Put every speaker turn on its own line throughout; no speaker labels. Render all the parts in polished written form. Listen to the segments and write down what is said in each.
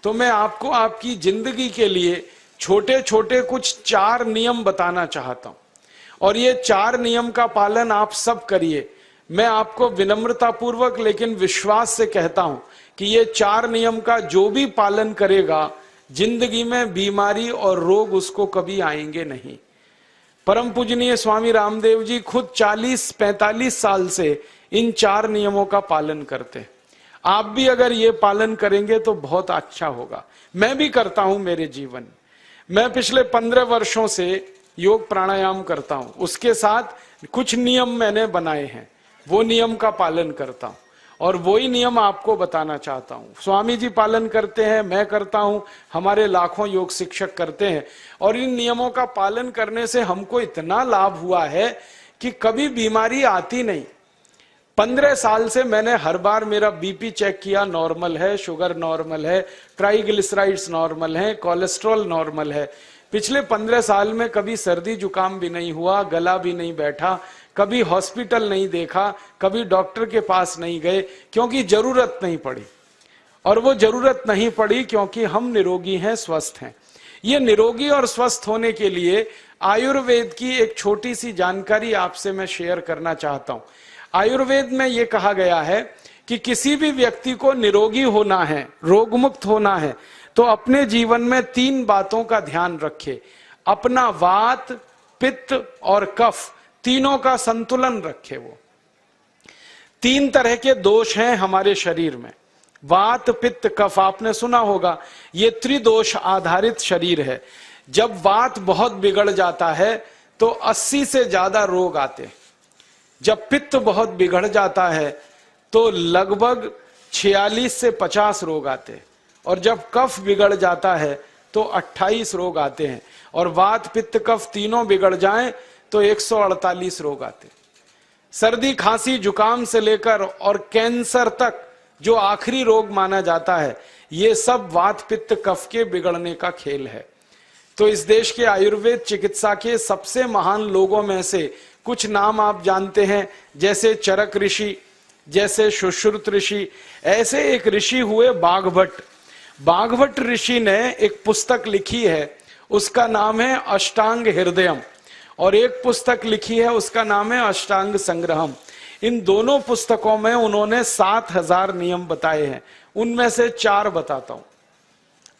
तो मैं आपको आपकी जिंदगी के लिए छोटे छोटे कुछ 4 नियम बताना चाहता हूं और ये 4 नियम का पालन आप सब करिए। मैं आपको विनम्रता पूर्वक लेकिन विश्वास से कहता हूं कि ये 4 नियम का जो भी पालन करेगा जिंदगी में बीमारी और रोग उसको कभी आएंगे नहीं। परम पूजनीय स्वामी रामदेव जी खुद 40-45 साल से इन 4 नियमों का पालन करते हैं। आप भी अगर ये पालन करेंगे तो बहुत अच्छा होगा। मैं भी करता हूं मेरे जीवन में। मैं पिछले 15 वर्षों से योग प्राणायाम करता हूं, उसके साथ कुछ नियम मैंने बनाए हैं, वो नियम का पालन करता हूं और वही नियम आपको बताना चाहता हूं। स्वामी जी पालन करते हैं, मैं करता हूं, हमारे लाखों योग शिक्षक करते हैं और इन नियमों का पालन करने से हमको इतना लाभ हुआ है कि कभी बीमारी आती नहीं। 15 साल से मैंने हर बार मेरा बीपी चेक किया, नॉर्मल है, शुगर नॉर्मल है, ट्राइग्लिसराइड्स नॉर्मल है, कोलेस्ट्रॉल नॉर्मल है। पिछले 15 साल में कभी सर्दी जुकाम भी नहीं हुआ, गला भी नहीं बैठा, कभी हॉस्पिटल नहीं देखा, कभी डॉक्टर के पास नहीं गए, क्योंकि जरूरत नहीं पड़ी। और वो जरूरत नहीं पड़ी क्योंकि हम निरोगी हैं, स्वस्थ हैं। ये निरोगी और स्वस्थ होने के लिए आयुर्वेद की एक छोटी सी जानकारी आपसे मैं शेयर करना चाहता हूं। आयुर्वेद में यह कहा गया है कि किसी भी व्यक्ति को निरोगी होना है, रोग मुक्त होना है, तो अपने जीवन में 3 बातों का ध्यान रखे। अपना वात, पित्त और कफ तीनों का संतुलन रखे। वो 3 तरह के दोष हैं हमारे शरीर में, वात, पित्त, कफ। आपने सुना होगा ये त्रिदोष आधारित शरीर है। जब वात बहुत बिगड़ जाता है तो 80 से ज्यादा रोग आते हैं। जब पित्त बहुत बिगड़ जाता है तो लगभग 46 से 50 रोग आते हैं और जब कफ बिगड़ जाता है तो 28 रोग आते हैं और वात, पित्त, कफ तीनों बिगड़ जाएं तो 148 रोग आते हैं। सर्दी, खांसी, जुकाम से लेकर और कैंसर तक जो आखिरी रोग माना जाता है, ये सब वात, पित्त, कफ के बिगड़ने का खेल है। तो इस देश के आयुर्वेद चिकित्सा के सबसे महान लोगों में से कुछ नाम आप जानते हैं, जैसे चरक ऋषि, जैसे सुश्रुत ऋषि। ऐसे एक ऋषि हुए बाघभट्ट। बाघभट्ट ऋषि ने एक पुस्तक लिखी है, उसका नाम है अष्टांग हृदयम, और एक पुस्तक लिखी है उसका नाम है अष्टांग संग्रहम। इन दोनों पुस्तकों में उन्होंने 7000 नियम बताए हैं। उनमें से 4 बताता हूं,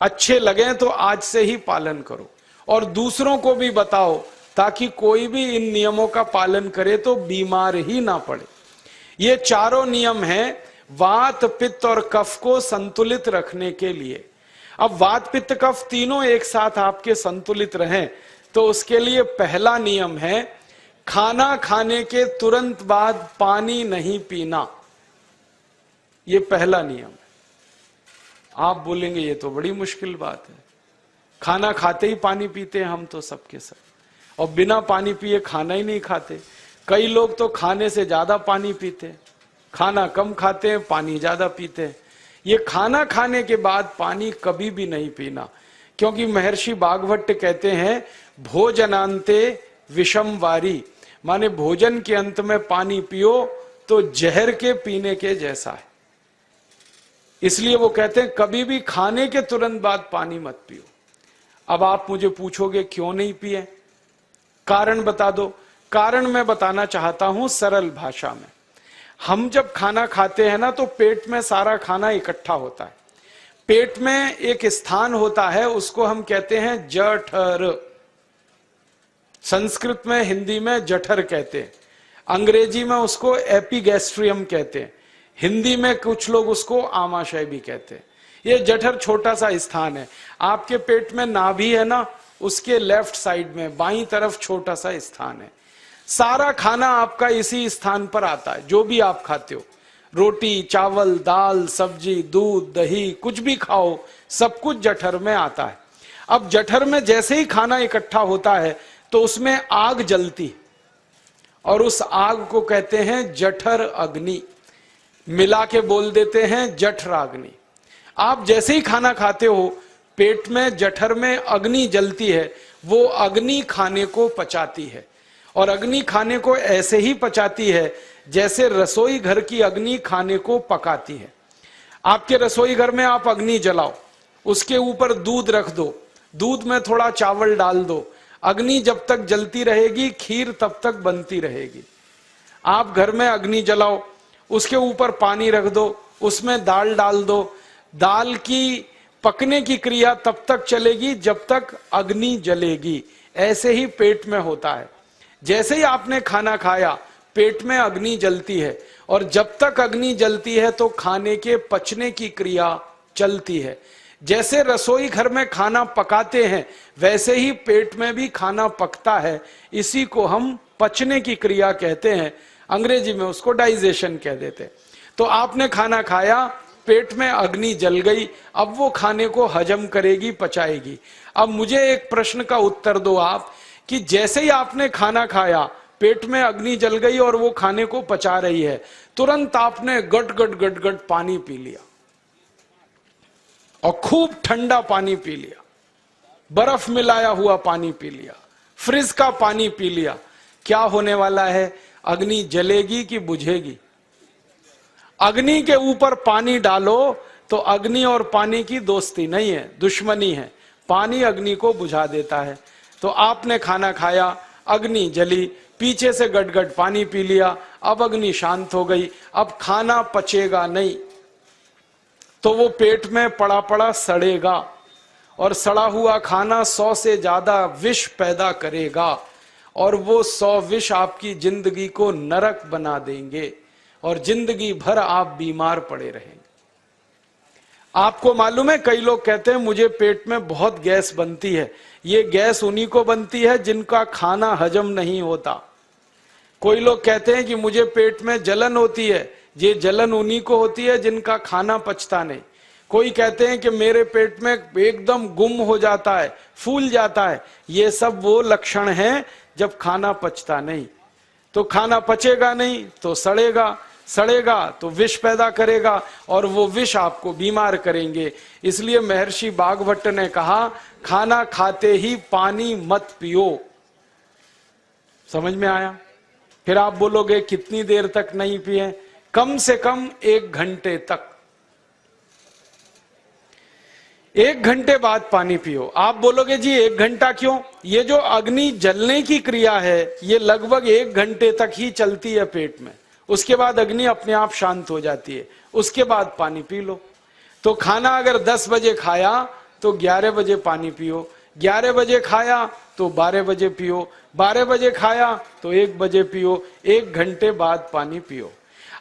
अच्छे लगे तो आज से ही पालन करो और दूसरों को भी बताओ ताकि कोई भी इन नियमों का पालन करे तो बीमार ही ना पड़े। ये चारों नियम हैं वात, पित्त और कफ को संतुलित रखने के लिए। अब वात, पित्त, कफ तीनों एक साथ आपके संतुलित रहें तो उसके लिए पहला नियम है खाना खाने के तुरंत बाद पानी नहीं पीना। ये पहला नियम है। आप बोलेंगे ये तो बड़ी मुश्किल बात है, खाना खाते ही पानी पीते हैं हम तो सबके सब, और बिना पानी पिए खाना ही नहीं खाते। कई लोग तो खाने से ज्यादा पानी पीते हैं, खाना कम खाते हैं, पानी ज्यादा पीते हैं। ये खाना खाने के बाद पानी कभी भी नहीं पीना, क्योंकि महर्षि बाघभट्ट कहते हैं भोजनांते विषम वारी, माने भोजन के अंत में पानी पियो तो जहर के पीने के जैसा है। इसलिए वो कहते हैं कभी भी खाने के तुरंत बाद पानी मत पियो। अब आप मुझे पूछोगे क्यों नहीं पिए, कारण बता दो। कारण मैं बताना चाहता हूं सरल भाषा में। हम जब खाना खाते हैं ना तो पेट में सारा खाना इकट्ठा होता है। पेट में एक स्थान होता है, उसको हम कहते हैं जठर। संस्कृत में, हिंदी में जठर कहते हैं, अंग्रेजी में उसको एपिगैस्ट्रियम कहते हैं, हिंदी में कुछ लोग उसको आमाशय भी कहते हैं। ये जठर छोटा सा स्थान है। आपके पेट में नाभि है ना, उसके लेफ्ट साइड में बाईं तरफ छोटा सा स्थान है। सारा खाना आपका इसी स्थान पर आता है। जो भी आप खाते हो, रोटी, चावल, दाल, सब्जी, दूध, दही, कुछ भी खाओ, सब कुछ जठर में आता है। अब जठर में जैसे ही खाना इकट्ठा होता है तो उसमें आग जलती और उस आग को कहते हैं जठर अग्नि, मिला के बोल देते हैं जठराग्नि। आप जैसे ही खाना खाते हो पेट में, जठर में अग्नि जलती है, वो अग्नि खाने को पचाती है और अग्नि खाने को ऐसे ही पचाती है जैसे रसोई घर की अग्नि खाने को पकाती है। आपके रसोई घर में आप अग्नि जलाओ, उसके ऊपर दूध रख दो, दूध में थोड़ा चावल डाल दो, अग्नि जब तक जलती रहेगी खीर तब तक बनती रहेगी। आप घर में अग्नि जलाओ, उसके ऊपर पानी रख दो, उसमें दाल डाल दो, दाल की पकने की क्रिया तब तक चलेगी जब तक अग्नि जलेगी। ऐसे ही पेट में होता है, जैसे ही आपने खाना खाया पेट में अग्नि जलती है, और जब तक अग्नि जलती है तो खाने के पचने की क्रिया चलती है। जैसे रसोई घर में खाना पकाते हैं वैसे ही पेट में भी खाना पकता है, इसी को हम पचने की क्रिया कहते हैं, अंग्रेजी में उसको डाइजेशन कह देते हैं। तो आपने खाना खाया, पेट में अग्नि जल गई, अब वो खाने को हजम करेगी, पचाएगी। अब मुझे एक प्रश्न का उत्तर दो आप, कि जैसे ही आपने खाना खाया पेट में अग्नि जल गई और वो खाने को पचा रही है, तुरंत आपने गट गट गट गट पानी पी लिया और खूब ठंडा पानी पी लिया, बर्फ मिलाया हुआ पानी पी लिया, फ्रिज का पानी पी लिया, क्या होने वाला है? अग्नि जलेगी कि बुझेगी? अग्नि के ऊपर पानी डालो तो अग्नि और पानी की दोस्ती नहीं है, दुश्मनी है। पानी अग्नि को बुझा देता है। तो आपने खाना खाया, अग्नि जली, पीछे से गटगट पानी पी लिया, अब अग्नि शांत हो गई, अब खाना पचेगा नहीं, तो वो पेट में पड़ा पड़ा सड़ेगा, और सड़ा हुआ खाना 100 से ज्यादा विष पैदा करेगा, और वो 100 विष आपकी जिंदगी को नरक बना देंगे और जिंदगी भर आप बीमार पड़े रहेंगे। आपको मालूम है, कई लोग कहते हैं मुझे पेट में बहुत गैस बनती है। ये गैस उन्हीं को बनती है जिनका खाना हजम नहीं होता। कोई लोग कहते हैं कि मुझे पेट में जलन होती है, ये जलन उन्हीं को होती है जिनका खाना पचता नहीं। कोई कहते हैं कि मेरे पेट में एकदम गुम हो जाता है, फूल जाता है, ये सब वो लक्षण हैं जब खाना पचता नहीं। तो खाना पचेगा नहीं तो सड़ेगा, सड़ेगा तो विष पैदा करेगा, और वो विष आपको बीमार करेंगे। इसलिए महर्षि भागवत ने कहा, खाना खाते ही पानी मत पियो। समझ में आया? फिर आप बोलोगे कितनी देर तक नहीं पिए? कम से कम 1 घंटे तक। 1 घंटे बाद पानी पियो। आप बोलोगे जी 1 घंटा क्यों? ये जो अग्नि जलने की क्रिया है ये लगभग 1 घंटे तक ही चलती है पेट में, उसके बाद अग्नि अपने आप शांत हो जाती है, उसके बाद पानी पी लो। तो खाना अगर 10 बजे खाया तो 11 बजे पानी पियो, 11 बजे खाया तो 12 बजे पियो, 12 बजे खाया तो 1 बजे पियो, 1 घंटे बाद पानी पियो।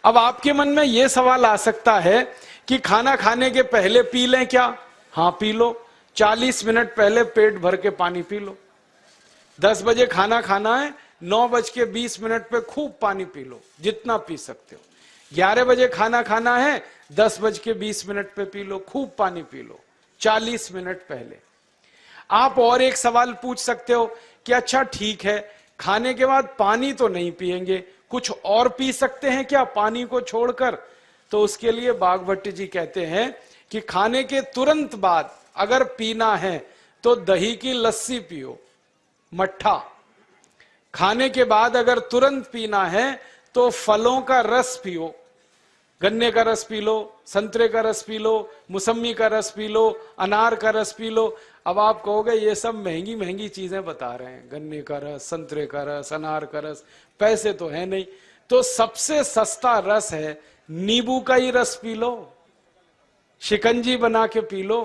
अब आपके मन में यह सवाल आ सकता है कि खाना खाने के पहले पी लें क्या? हाँ पी लो, 40 मिनट पहले पेट भर के पानी पी लो। 10 बजे खाना खाना है, 9:20 पे खूब पानी पी लो, जितना पी सकते हो। 11 बजे खाना खाना है, 10:20 पे पी लो, खूब पानी पी लो, 40 मिनट पहले। आप और एक सवाल पूछ सकते हो कि अच्छा ठीक है, खाने के बाद पानी तो नहीं पिएंगे, कुछ और पी सकते हैं क्या पानी को छोड़कर? तो उसके लिए भागवत जी कहते हैं कि खाने के तुरंत बाद अगर पीना है तो दही की लस्सी पियो, मट्ठा। खाने के बाद अगर तुरंत पीना है तो फलों का रस पियो, गन्ने का रस पी लो, संतरे का रस पी लो, मौसमी का रस पी लो, अनार का रस पी लो। अब आप कहोगे ये सब महंगी महंगी चीजें बता रहे हैं, गन्ने का रस, संतरे का रस, अनार का रस, पैसे तो है नहीं। तो सबसे सस्ता रस है नींबू का ही रस पी लो, शिकंजी बना के पी लो,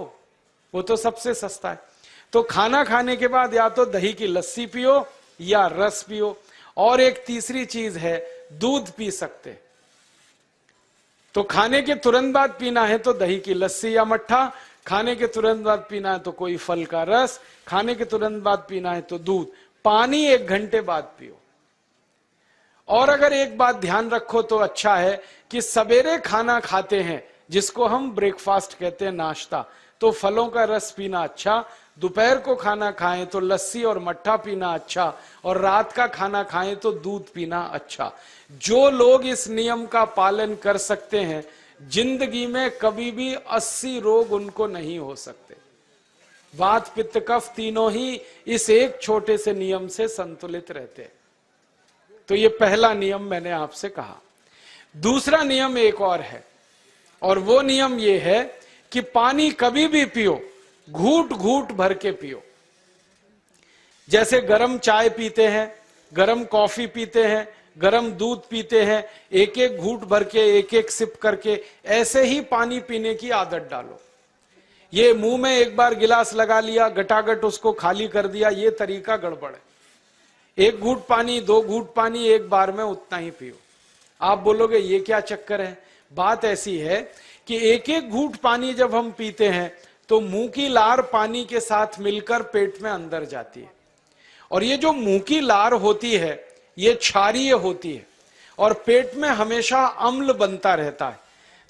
वो तो सबसे सस्ता है। तो खाना खाने के बाद या तो दही की लस्सी पियो या रस पियो। और एक तीसरी चीज है, दूध पी सकते। तो खाने के तुरंत बाद पीना है तो दही की लस्सी या मट्ठा, खाने के तुरंत बाद पीना है तो कोई फल का रस, खाने के तुरंत बाद पीना है तो दूध। पानी 1 घंटे बाद पियो। और अगर एक बात ध्यान रखो तो अच्छा है कि सवेरे खाना खाते हैं जिसको हम ब्रेकफास्ट कहते हैं, नाश्ता, तो फलों का रस पीना अच्छा, दोपहर को खाना खाएं तो लस्सी और मट्ठा पीना अच्छा, और रात का खाना खाएं तो दूध पीना अच्छा। जो लोग इस नियम का पालन कर सकते हैं जिंदगी में कभी भी 80 रोग उनको नहीं हो सकते। वात पित्त कफ तीनों ही इस एक छोटे से नियम से संतुलित रहते हैं। तो ये पहला नियम मैंने आपसे कहा। दूसरा नियम एक और है, और वो नियम ये है कि पानी कभी भी पियो, घूट घूट भर के पियो। जैसे गरम चाय पीते हैं, गरम कॉफी पीते हैं, गरम दूध पीते हैं, एक एक घूट भर के, एक एक सिप करके, ऐसे ही पानी पीने की आदत डालो। ये मुंह में एक बार गिलास लगा लिया, गटागट उसको खाली कर दिया, ये तरीका गड़बड़ है। एक घूट पानी, दो घूट पानी एक बार में उतना ही पियो। आप बोलोगे ये क्या चक्कर है? बात ऐसी है कि एक एक घूट पानी जब हम पीते हैं तो मुंह की लार पानी के साथ मिलकर पेट में अंदर जाती है, और ये जो मुंह की लार होती है ये क्षारीय होती है और पेट में हमेशा अम्ल बनता रहता है।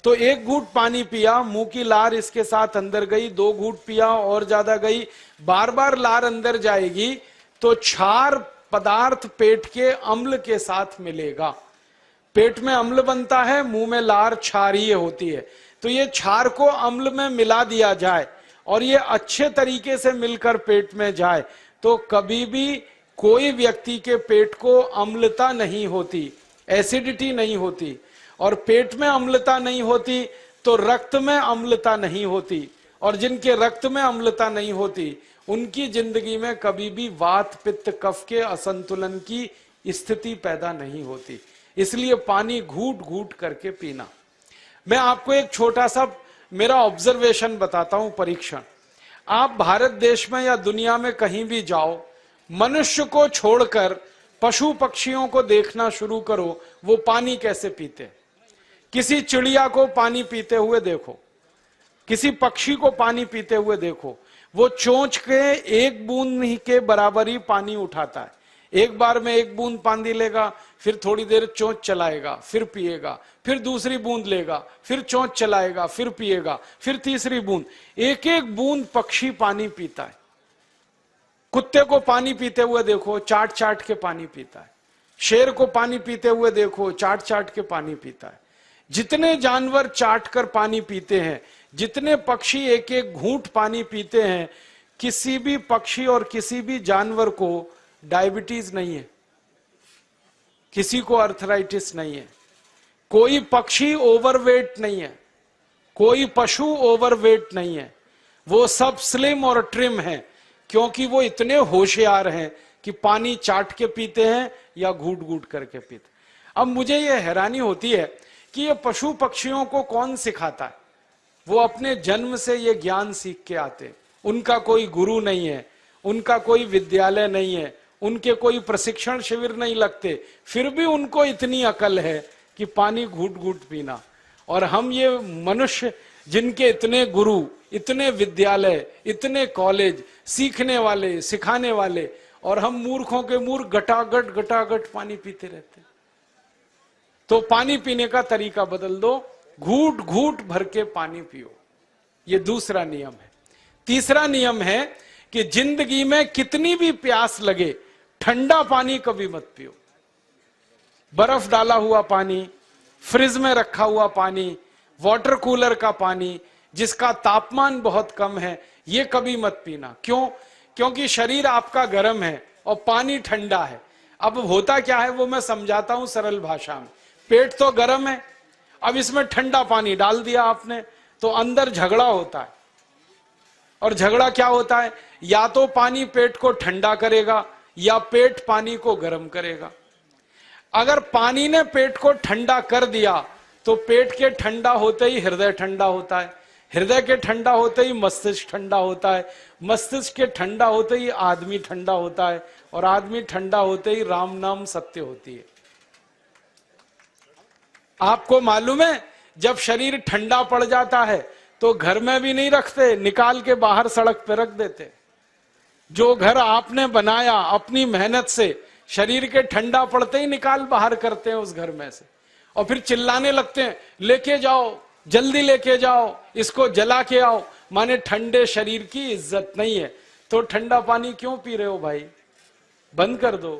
तो एक घूट पानी पिया, मुंह की लार इसके साथ अंदर गई, दो घूट पिया और ज्यादा गई, बार बार लार अंदर जाएगी तो क्षार पदार्थ पेट के अम्ल के साथ मिलेगा। पेट में अम्ल बनता है, मुंह में लार क्षारीय होती है। तो ये क्षार को अम्ल में मिला दिया जाए और ये अच्छे तरीके से मिलकर पेट में जाए तो कभी भी कोई व्यक्ति के पेट को अम्लता नहीं होती, एसिडिटी नहीं होती। और पेट में अम्लता नहीं होती तो रक्त में अम्लता नहीं होती, और जिनके रक्त में अम्लता नहीं होती उनकी जिंदगी में कभी भी वात पित्त कफ के असंतुलन की स्थिति पैदा नहीं होती। इसलिए पानी घूट घूट करके पीना। मैं आपको एक छोटा सा मेरा ऑब्जर्वेशन बताता हूं, परीक्षण। आप भारत देश में या दुनिया में कहीं भी जाओ, मनुष्य को छोड़कर पशु पक्षियों को देखना शुरू करो, वो पानी कैसे पीते। किसी चिड़िया को पानी पीते हुए देखो, किसी पक्षी को पानी पीते हुए देखो, वो चोंच के एक बूंद के बराबर ही पानी उठाता है। एक बार में एक बूंद पानी लेगा, फिर थोड़ी देर चोंच चलाएगा, फिर पिएगा, फिर दूसरी बूंद लेगा, फिर चोंच चलाएगा, फिर पिएगा, फिर तीसरी बूंद। एक एक बूंद पक्षी पानी पीता है। कुत्ते को पानी पीते हुए देखो, चाट चाट के पानी पीता है। शेर को पानी पीते हुए देखो, चाट चाट के पानी पीता है। जितने जानवर चाट कर पानी पीते हैं, जितने पक्षी एक एक घूंट पानी पीते हैं, किसी भी पक्षी और किसी भी जानवर को डायबिटीज नहीं है, किसी को अर्थराइटिस नहीं है, कोई पक्षी ओवरवेट नहीं है, कोई पशु ओवरवेट नहीं है। वो सब स्लिम और ट्रिम हैं, क्योंकि वो इतने होशियार हैं कि पानी चाट के पीते हैं या घूट घूट करके पीते। अब मुझे ये हैरानी होती है कि ये पशु पक्षियों को कौन सिखाता है? वो अपने जन्म से ये ज्ञान सीख के आते हैं। उनका कोई गुरु नहीं है, उनका कोई विद्यालय नहीं है, उनके कोई प्रशिक्षण शिविर नहीं लगते, फिर भी उनको इतनी अकल है कि पानी घूट घूट पीना। और हम ये मनुष्य जिनके इतने गुरु, इतने विद्यालय, इतने कॉलेज, सीखने वाले, सिखाने वाले, और हम मूर्खों के मूर्ख गटागट गटागट पानी पीते रहते। तो पानी पीने का तरीका बदल दो, घूट घूट भर के पानी पियो। ये दूसरा नियम है। तीसरा नियम है कि जिंदगी में कितनी भी प्यास लगे, ठंडा पानी कभी मत पियो। बर्फ डाला हुआ पानी, फ्रिज में रखा हुआ पानी, वाटर कूलर का पानी जिसका तापमान बहुत कम है, ये कभी मत पीना। क्यों? क्योंकि शरीर आपका गर्म है और पानी ठंडा है। अब होता क्या है वो मैं समझाता हूं सरल भाषा में। पेट तो गर्म है, अब इसमें ठंडा पानी डाल दिया आपने तो अंदर झगड़ा होता है। और झगड़ा क्या होता है? या तो पानी पेट को ठंडा करेगा या पेट पानी को गर्म करेगा। अगर पानी ने पेट को ठंडा कर दिया तो पेट के ठंडा होते ही हृदय ठंडा होता है, हृदय के ठंडा होते ही मस्तिष्क ठंडा होता है, मस्तिष्क के ठंडा होते ही आदमी ठंडा होता है, और आदमी ठंडा होते ही राम नाम सत्य होती है। आपको मालूम है जब शरीर ठंडा पड़ जाता है तो घर में भी नहीं रखते, निकाल के बाहर सड़क पे रख देते। जो घर आपने बनाया अपनी मेहनत से, शरीर के ठंडा पड़ते ही निकाल बाहर करते हैं उस घर में से, और फिर चिल्लाने लगते हैं लेके जाओ, जल्दी लेके जाओ, इसको जला के आओ। माने ठंडे शरीर की इज्जत नहीं है। तो ठंडा पानी क्यों पी रहे हो भाई? बंद कर दो।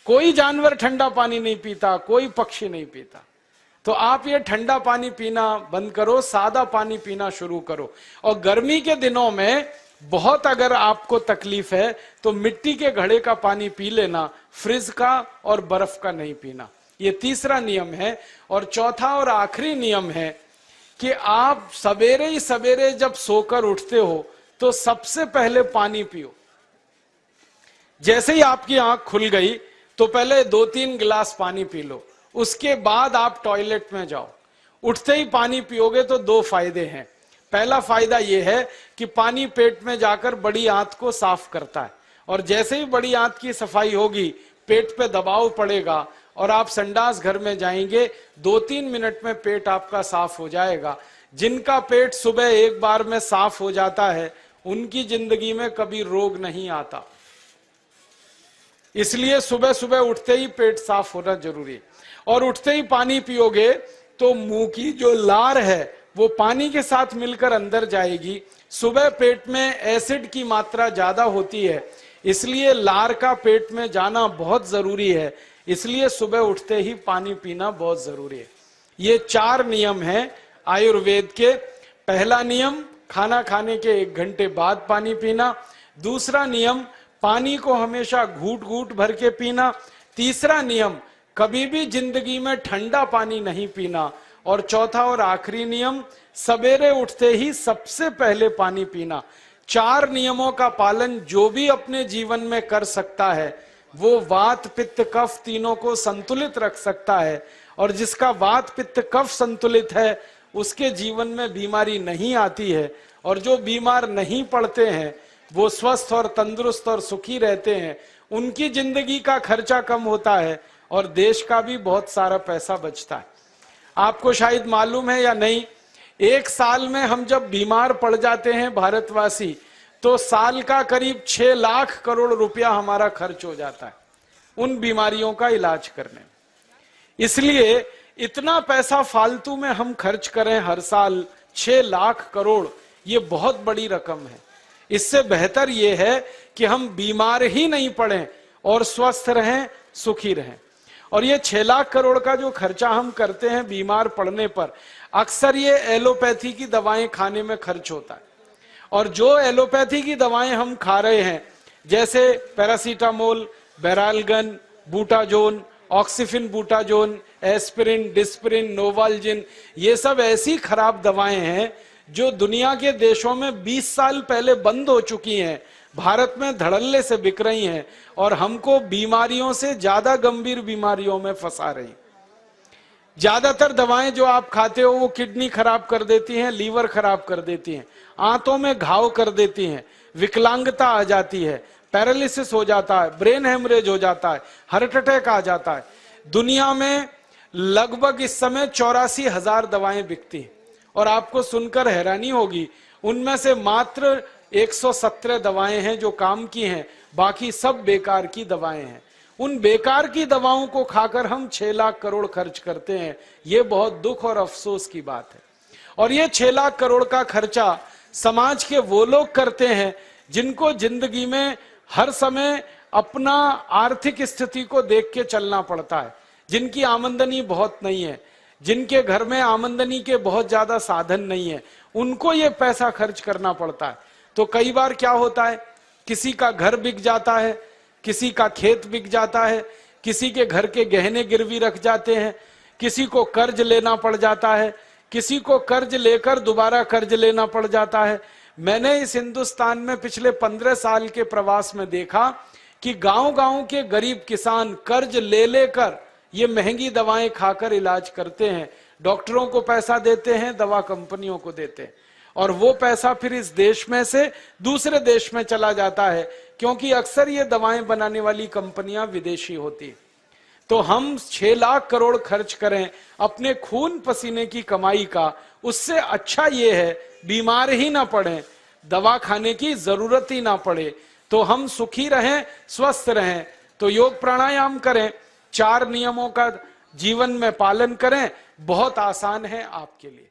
कोई जानवर ठंडा पानी नहीं पीता, कोई पक्षी नहीं पीता। तो आप ये ठंडा पानी पीना बंद करो, सादा पानी पीना शुरू करो। और गर्मी के दिनों में बहुत अगर आपको तकलीफ है तो मिट्टी के घड़े का पानी पी लेना, फ्रिज का और बर्फ का नहीं पीना। ये तीसरा नियम है। और चौथा और आखिरी नियम है कि आप सवेरे ही सवेरे जब सोकर उठते हो तो सबसे पहले पानी पियो। जैसे ही आपकी आंख खुल गई तो पहले 2-3 गिलास पानी पी लो, उसके बाद आप टॉयलेट में जाओ। उठते ही पानी पियोगे तो 2 फायदे हैं। पहला फायदा यह है कि पानी पेट में जाकर बड़ी आंत को साफ करता है, और जैसे ही बड़ी आंत की सफाई होगी पेट पे दबाव पड़ेगा और आप संडास घर में जाएंगे, 2-3 मिनट में पेट आपका साफ हो जाएगा। जिनका पेट सुबह एक बार में साफ हो जाता है उनकी जिंदगी में कभी रोग नहीं आता। इसलिए सुबह सुबह उठते ही पेट साफ होना जरूरी है। और उठते ही पानी पियोगे तो मुंह की जो लार है वो पानी के साथ मिलकर अंदर जाएगी। सुबह पेट में एसिड की मात्रा ज्यादा होती है, इसलिए लार का पेट में जाना बहुत जरूरी है। इसलिए सुबह उठते ही पानी पीना बहुत जरूरी है। ये 4 नियम हैं आयुर्वेद के। पहला नियम, खाना खाने के 1 घंटे बाद पानी पीना। दूसरा नियम, पानी को हमेशा घूट घूट भर के पीना। तीसरा नियम, कभी भी जिंदगी में ठंडा पानी नहीं पीना। और चौथा और आखिरी नियम, सवेरे उठते ही सबसे पहले पानी पीना। 4 नियमों का पालन जो भी अपने जीवन में कर सकता है वो वात पित्त कफ तीनों को संतुलित रख सकता है। और जिसका वात पित्त कफ संतुलित है उसके जीवन में बीमारी नहीं आती है। और जो बीमार नहीं पड़ते हैं वो स्वस्थ और तंदुरुस्त और सुखी रहते हैं। उनकी जिंदगी का खर्चा कम होता है और देश का भी बहुत सारा पैसा बचता है। आपको शायद मालूम है या नहीं, 1 साल में हम जब बीमार पड़ जाते हैं भारतवासी, तो साल का करीब 6 लाख करोड़ रुपया हमारा खर्च हो जाता है उन बीमारियों का इलाज करने में। इसलिए इतना पैसा फालतू में हम खर्च करें हर साल 6 लाख करोड़, ये बहुत बड़ी रकम है। इससे बेहतर ये है कि हम बीमार ही नहीं पड़ें और स्वस्थ रहें, सुखी रहें। और ये 6 लाख करोड़ का जो खर्चा हम करते हैं बीमार पड़ने पर, अक्सर ये एलोपैथी की दवाएं खाने में खर्च होता है। और जो एलोपैथी की दवाएं हम खा रहे हैं, जैसे paracetamol, Baralgan, butazone, oxyphenbutazone, aspirin, Disprin, Novalgin, ये सब ऐसी खराब दवाएं हैं जो दुनिया के देशों में 20 साल पहले बंद हो चुकी हैं, भारत में धड़ल्ले से बिक रही हैं और हमको बीमारियों से ज्यादा गंभीर बीमारियों में फंसा रही। ज्यादातर दवाएं जो आप खाते हो वो किडनी खराब कर देती हैं, लीवर खराब कर देती हैं, आंतों में घाव कर देती हैं, विकलांगता आ जाती है, पैरालिसिस हो जाता है, ब्रेन हेमरेज हो जाता है, हार्ट अटैक आ जाता है। दुनिया में लगभग इस समय 84,000 दवाएं बिकती हैं और आपको सुनकर हैरानी होगी, उनमें से मात्र 117 दवाएं हैं जो काम की हैं, बाकी सब बेकार की दवाएं हैं। उन बेकार की दवाओं को खाकर हम 6 लाख करोड़ खर्च करते हैं। ये बहुत दुख और अफसोस की बात है। और ये 6 लाख करोड़ का खर्चा समाज के वो लोग करते हैं जिनको जिंदगी में हर समय अपना आर्थिक स्थिति को देख के चलना पड़ता है, जिनकी आमदनी बहुत नहीं है, जिनके घर में आमदनी के बहुत ज्यादा साधन नहीं है, उनको ये पैसा खर्च करना पड़ता है। तो कई बार क्या होता है, किसी का घर बिक जाता है, किसी का खेत बिक जाता है, किसी के घर के गहने गिरवी रख जाते हैं, किसी को कर्ज लेना पड़ जाता है, किसी को कर्ज लेकर दोबारा कर्ज लेना पड़ जाता है। मैंने इस हिंदुस्तान में पिछले 15 साल के प्रवास में देखा कि गांव-गांव के गरीब किसान कर्ज ले लेकर ये महंगी दवाएं खाकर इलाज करते हैं, डॉक्टरों को पैसा देते हैं, दवा कंपनियों को देते हैं, और वो पैसा फिर इस देश में से दूसरे देश में चला जाता है, क्योंकि अक्सर ये दवाएं बनाने वाली कंपनियां विदेशी होती हैं। तो हम 6 लाख करोड़ खर्च करें अपने खून पसीने की कमाई का, उससे अच्छा ये है बीमार ही ना पड़े, दवा खाने की जरूरत ही ना पड़े, तो हम सुखी रहें, स्वस्थ रहें। तो योग प्राणायाम करें, 4 नियमों का जीवन में पालन करें, बहुत आसान है आपके लिए।